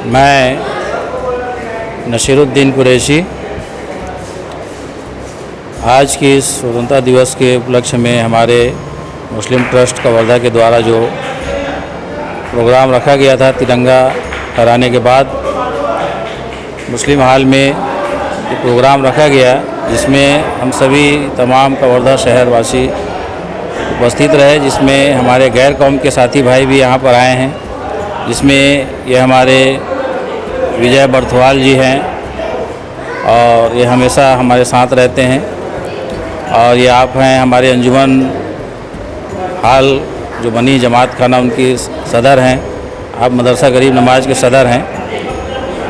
मैं नसीरुद्दीन कुरैशी आज के इस स्वतंत्रता दिवस के उपलक्ष्य में हमारे मुस्लिम ट्रस्ट कवर्धा के द्वारा जो प्रोग्राम रखा गया था तिरंगा फहराने के बाद मुस्लिम हाल में ये प्रोग्राम रखा गया, जिसमें हम सभी तमाम कवर्धा शहरवासी उपस्थित रहे, जिसमें हमारे गैर कौम के साथी भाई भी यहाँ पर आए हैं, जिसमें ये हमारे विजय बर्थवाल जी हैं और ये हमेशा हमारे साथ रहते हैं। और ये आप हैं हमारे अंजुमन हाल जो बनी जमात खाना उनकी सदर हैं, आप मदरसा गरीब नवाज के सदर हैं,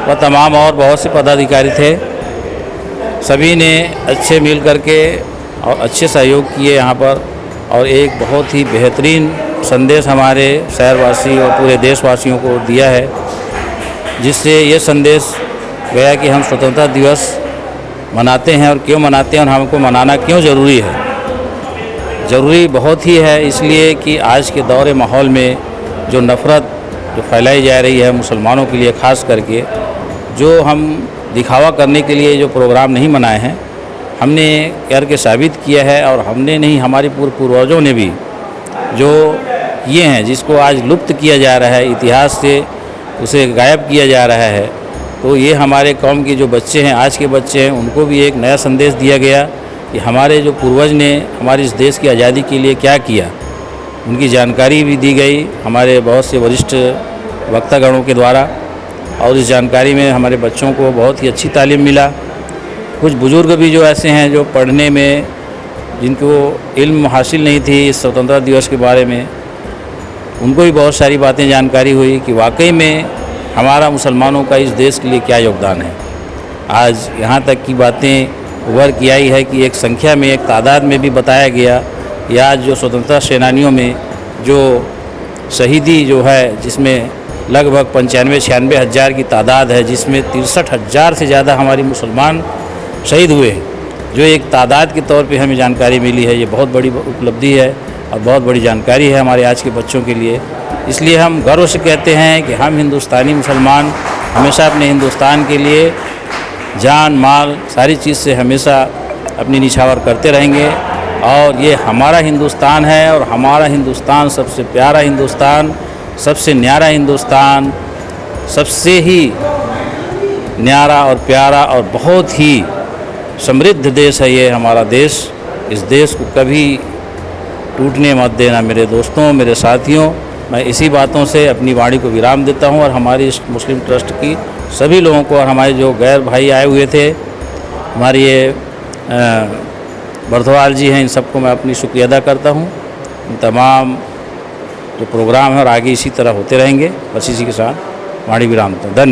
वह तमाम और बहुत से पदाधिकारी थे। सभी ने अच्छे मिल करके और अच्छे सहयोग किए यहाँ पर, और एक बहुत ही बेहतरीन संदेश हमारे शहरवासी और पूरे देशवासियों को दिया है, जिससे ये संदेश गया कि हम स्वतंत्रता दिवस मनाते हैं और क्यों मनाते हैं और हमको मनाना क्यों ज़रूरी है। ज़रूरी बहुत ही है इसलिए कि आज के दौर माहौल में जो नफ़रत जो फैलाई जा रही है मुसलमानों के लिए ख़ास करके, जो हम दिखावा करने के लिए जो प्रोग्राम नहीं मनाए हैं, हमने करके साबित किया है। और हमने नहीं, हमारे पूर्वजों ने भी जो किए हैं, जिसको आज लुप्त किया जा रहा है, इतिहास से उसे गायब किया जा रहा है। तो ये हमारे कौम के जो बच्चे हैं, आज के बच्चे हैं, उनको भी एक नया संदेश दिया गया कि हमारे जो पूर्वज ने हमारे इस देश की आज़ादी के लिए क्या किया, उनकी जानकारी भी दी गई हमारे बहुत से वरिष्ठ वक्तागणों के द्वारा। और इस जानकारी में हमारे बच्चों को बहुत ही अच्छी तालीम मिला। कुछ बुज़ुर्ग भी जो ऐसे हैं जो पढ़ने में जिनको इल्म हासिल नहीं थी इस स्वतंत्रता दिवस के बारे में, उनको भी बहुत सारी बातें जानकारी हुई कि वाकई में हमारा मुसलमानों का इस देश के लिए क्या योगदान है। आज यहाँ तक की बातें उभर की आई है कि एक संख्या में, एक तादाद में भी बताया गया कि आज जो स्वतंत्रता सेनानियों में जो शहीदी जो है, जिसमें लगभग 95-96 हज़ार की तादाद है, जिसमें 63,000 से ज़्यादा हमारी मुसलमान शहीद हुए हैं, जो एक तादाद के तौर पे हमें जानकारी मिली है। ये बहुत बड़ी उपलब्धि है और बहुत बड़ी जानकारी है हमारे आज के बच्चों के लिए। इसलिए हम गर्व से कहते हैं कि हम हिंदुस्तानी मुसलमान हमेशा अपने हिंदुस्तान के लिए जान माल सारी चीज़ से हमेशा अपनी निछावर करते रहेंगे। और ये हमारा हिंदुस्तान है और हमारा हिंदुस्तान सबसे प्यारा हिंदुस्तान, सबसे न्यारा हिंदुस्तान, सबसे ही न्यारा और प्यारा और बहुत ही समृद्ध देश है ये हमारा देश। इस देश को कभी टूटने मत देना मेरे दोस्तों, मेरे साथियों। मैं इसी बातों से अपनी वाणी को विराम देता हूँ और हमारी इस मुस्लिम ट्रस्ट की सभी लोगों को और हमारे जो गैर भाई आए हुए थे, हमारे ये बर्थवाल जी हैं, इन सबको मैं अपनी शुक्रिया अदा करता हूँ। तमाम जो प्रोग्राम है और आगे इसी तरह होते रहेंगे, बस इसी के साथ वाणी विराम देता हूँ। धन्यवाद।